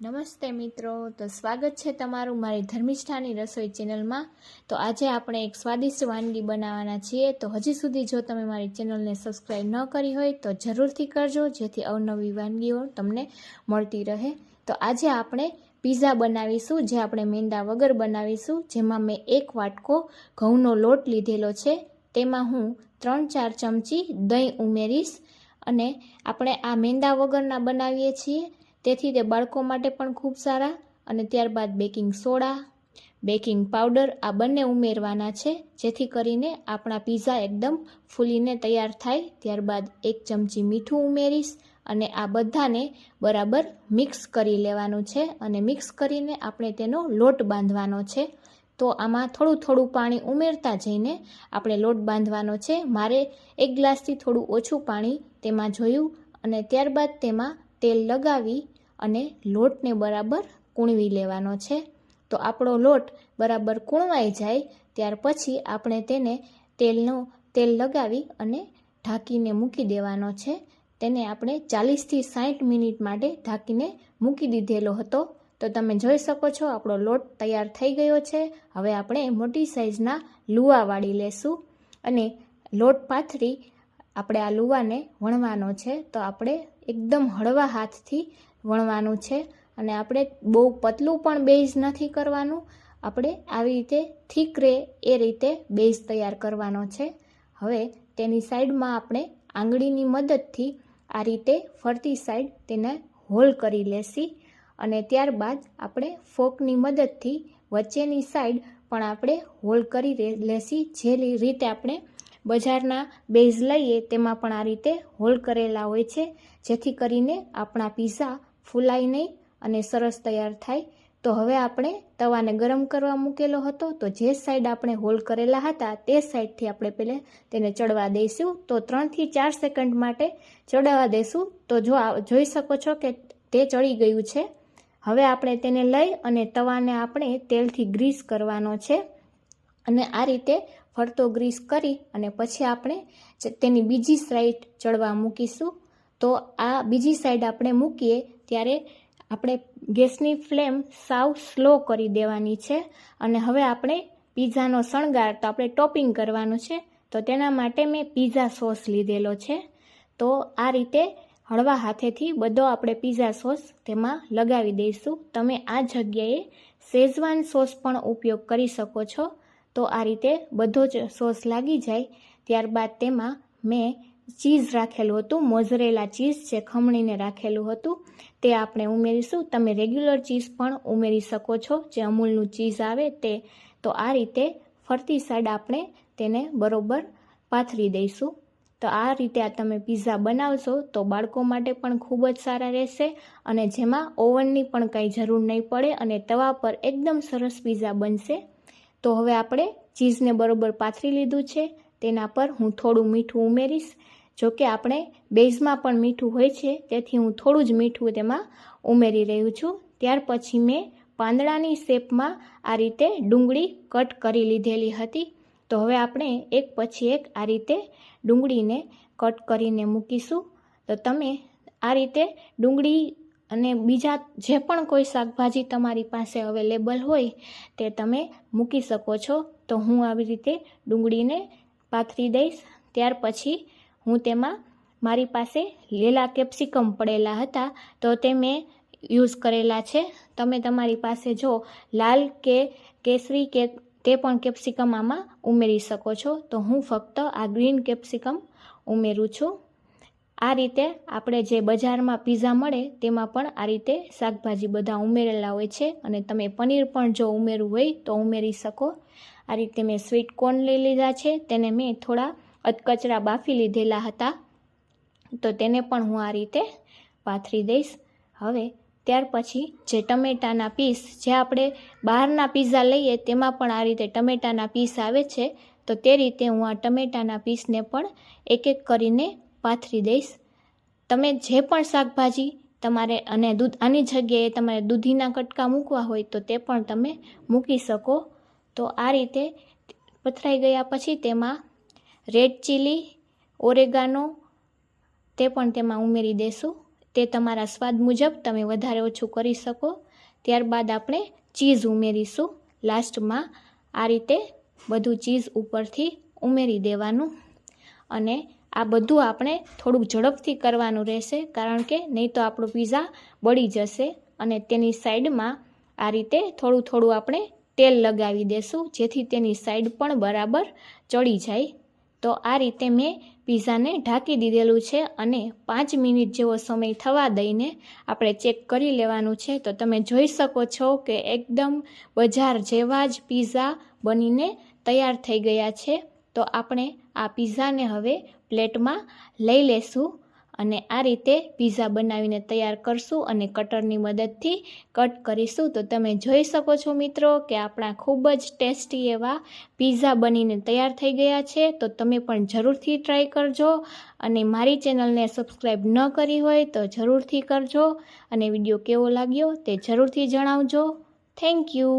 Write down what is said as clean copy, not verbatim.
નમસ્તે મિત્રો, તો સ્વાગત છે તમારું મારી ધર્મિષ્ઠાની રસોઈ ચેનલમાં। તો આજે આપણે એક સ્વાદિષ્ટ વાનગી બનાવવાના છીએ। તો હજી સુધી જો તમે મારી ચેનલને સબસ્ક્રાઈબ ન કરી હોય તો જરૂરથી કરજો, જેથી અવનવી વાનગીઓ તમને મળતી રહે। તો આજે આપણે પિઝા બનાવીશું, જે આપણે મેંદા વગર બનાવીશું। જેમાં મેં એક વાટકો ઘઉંનો લોટ લીધેલો છે, તેમાં હું 3-4 ચમચી દહીં ઉમેરીશ। અને આપણે આ મેંદા વગરના બનાવીએ છીએ, તેથી તે બાળકો માટે પણ ખૂબ સારા। અને ત્યારબાદ બેકિંગ સોડા, બેકિંગ પાવડર આ બંને ઉમેરવાના છે, જેથી કરીને આપણા પિઝા એકદમ ફૂલીને તૈયાર થાય। ત્યારબાદ 1 ચમચી મીઠું ઉમેરીશ અને આ બધાને બરાબર મિક્સ કરી લેવાનું છે। અને મિક્સ કરીને આપણે તેનો લોટ બાંધવાનો છે। તો આમાં થોડું થોડું પાણી ઉમેરતા જઈને આપણે લોટ બાંધવાનો છે। મારે 1 ગ્લાસથી થોડું ઓછું પાણી તેમાં જોયું। અને ત્યારબાદ તેમાં તેલ લગાવી અને લોટને બરાબર કૂણવી લેવાનો છે। તો આપણો લોટ બરાબર કૂણવાઈ જાય ત્યાર પછી આપણે તેને તેલ લગાવી અને ઢાંકીને મૂકી દેવાનો છે। તેને આપણે 40થી 60 મિનિટ માટે ઢાંકીને મૂકી દીધેલો હતો। તો તમે જોઈ શકો છો આપણો લોટ તૈયાર થઈ ગયો છે। હવે આપણે મોટી સાઈઝના લુવા વાળી લેશું અને લોટ પાથરી આપણે આ લુવાને વણવાનો છે। તો આપણે એકદમ હળવા હાથથી વણવાનું છે અને આપણે બહુ પતલું પણ બેઝ નથી કરવાનું, આપણે આવી રીતે થીક રહે એ રીતે બેઝ તૈયાર કરવાનો છે। હવે તેની સાઈડમાં આપણે આંગળીની મદદથી આ રીતે ફરતી સાઈડ તેને હોલ કરી લેશી અને ત્યારબાદ આપણે ફોકની મદદથી વચ્ચેની સાઈડ પણ આપણે હોલ કરી લેશી। જે રીતે આપણે બજારના બેઝ લઈએ તેમાં પણ આ રીતે હોલ કરેલા હોય છે, જેથી કરીને આપણા પિઝા ફૂલાય નહીં અને સરસ તૈયાર થાય। તો હવે આપણે તવાને ગરમ કરવા મૂકેલો હતો, તો જે સાઈડ આપણે હોલ કરેલા હતા તે સાઈડથી આપણે પહેલાં તેને ચડવા દઈશું। તો 3થી 4 સેકન્ડ માટે ચડવા દઈશું। તો જોઈ શકો છો કે તે ચડી ગયું છે। હવે આપણે તેને લઈ અને તવાને આપણે તેલથી ગ્રીસ કરવાનો છે અને આ રીતે ફરતો ગ્રીસ કરી અને પછી આપણે તેની બીજી સાઈડ ચડવા મૂકીશું। તો આ બીજી સાઈડ આપણે મૂકીએ ત્યારે આપણે ગેસની ફ્લેમ સાવ સ્લો કરી દેવાની છે। અને હવે આપણે પિઝાનો શણગાર તો આપણે ટોપિંગ કરવાનું છે। તો તેના માટે મેં પિઝા સોસ લીધેલો છે। તો આ રીતે હળવા હાથેથી બધો આપણે પિઝા સોસ તેમાં લગાવી દઈશું। તમે આ જગ્યાએ શેઝવાન સોસ પણ ઉપયોગ કરી શકો છો। તો આ રીતે બધો જ સોસ લાગી જાય ત્યારબાદ તેમાં મેં ચીઝ રાખેલું હતું, મોઝરેલા ચીઝ જે ખમણીને રાખેલું હતું તે આપણે ઉમેરીશું। તમે રેગ્યુલર ચીઝ પણ ઉમેરી શકો છો, જે અમૂલનું ચીઝ આવે તે। તો આ રીતે ફરતી સાઈડ આપણે તેને બરોબર પાથરી દઈશું। તો આ રીતે તમે પિઝા બનાવશો તો બાળકો માટે પણ ખૂબ જ સારા રહેશે અને જેમાં ઓવનની પણ કંઈ જરૂર નહીં પડે અને તવા પર એકદમ સરસ પિઝા બનશે। તો હવે આપણે ચીઝને બરોબર પાથરી લીધું છે, તેના પર હું થોડું મીઠું ઉમેરીશ। જોકે આપણે બેઝમાં પણ મીઠું હોય છે, તેથી હું થોડું જ મીઠું તેમાં ઉમેરી રહ્યું છું। ત્યાર પછી મેં પાંદડાની શેપમાં આ રીતે ડુંગળી કટ કરી લીધેલી હતી। તો હવે આપણે એક પછી એક આ રીતે ડુંગળીને કટ કરીને મૂકીશું। તો તમે આ રીતે ડુંગળી અને બીજા જે પણ કોઈ શાકભાજી તમારી પાસે અવેલેબલ હોય તે તમે મૂકી શકો છો। તો હું આવી રીતે ડુંગળીને પાથરી દઈશ। ત્યાર પછી હું તેમાં મારી પાસે લીલા કેપ્સિકમ પડેલા હતા તો તે મેં યુઝ કરેલા છે। તમે તમારી પાસે જો લાલ કે કેસરી કે તે પણ કેપ્સિકમ આમાં ઉમેરી શકો છો। તો હું ફક્ત આ ગ્રીન કેપ્સિકમ ઉમેરું છું। આ રીતે આપણે જે બજારમાં પિઝા મળે તેમાં પણ આ રીતે શાકભાજી બધા ઉમેરેલા હોય છે અને તમે પનીર પણ જો ઉમેરવું હોય તો ઉમેરી શકો। આ રીતે મેં સ્વીટ કોર્ન લઈ લીધા છે, તેને મેં થોડા અધકચરા બાફી લીધેલા હતા, તો તેને પણ હું આ રીતે પાથરી દઈશ। હવે ત્યાર પછી જે ટમેટાના પીસ, જે આપણે બહારના પિઝા લઈએ તેમાં પણ આ રીતે ટમેટાના પીસ આવે છે, તો તે રીતે હું આ ટમેટાના પીસને પણ એક એક કરીને પાથરી દઈશ। તમે જે પણ શાકભાજી તમારે અને આની જગ્યાએ તમારે દૂધીના કટકા મૂકવા હોય તો તે પણ તમે મૂકી શકો। તો આ રીતે પથરાઈ ગયા પછી તેમાં રેડ ચીલી, ઓરેગાનો તે પણ તેમાં ઉમેરી દઈશું। તે તમારા સ્વાદ મુજબ તમે વધારે ઓછું કરી શકો. ત્યારબાદ આપણે ચીઝ ઉમેરીશું લાસ્ટમાં. આ રીતે બધું ચીઝ ઉપરથી ઉમેરી દેવાનું અને આ બધું આપણે થોડુંક ઝડપથી કરવાનું રહેશે, કારણ કે નહીં તો આપણો પીઝા બળી જશે. અને તેની સાઈડમાં આ રીતે થોડું થોડું આપણે તેલ લગાવી દેશું, જેથી તેની સાઈડ પણ બરાબર ચડી જાય. તો આ રીતે મેં પીઝાને ઢાંકી દીધેલું છે અને 5 મિનિટ જેવો સમય થવા દઈને આપણે ચેક કરી લેવાનું છે. તો તમે જોઈ શકો છો કે એકદમ બજાર જેવા જ પીઝા બનીને તૈયાર થઈ ગયા છે. તો આપણે આ પીઝાને હવે પ્લેટમાં લઈ લેશું અને આ રીતે પીઝા બનાવીને તૈયાર કરશું અને કટરની મદદથી કટ કરીશું. તો તમે જોઈ શકો છો મિત્રો કે આપણા ખૂબ જ ટેસ્ટી એવા પીઝા બનીને તૈયાર થઈ ગયા છે. તો તમે પણ જરૂરથી ટ્રાય કરજો અને મારી ચેનલને સબસ્ક્રાઈબ ન કરી હોય તો જરૂરથી કરજો અને વિડીયો કેવો લાગ્યો તે જરૂરથી જણાવજો. Thank you.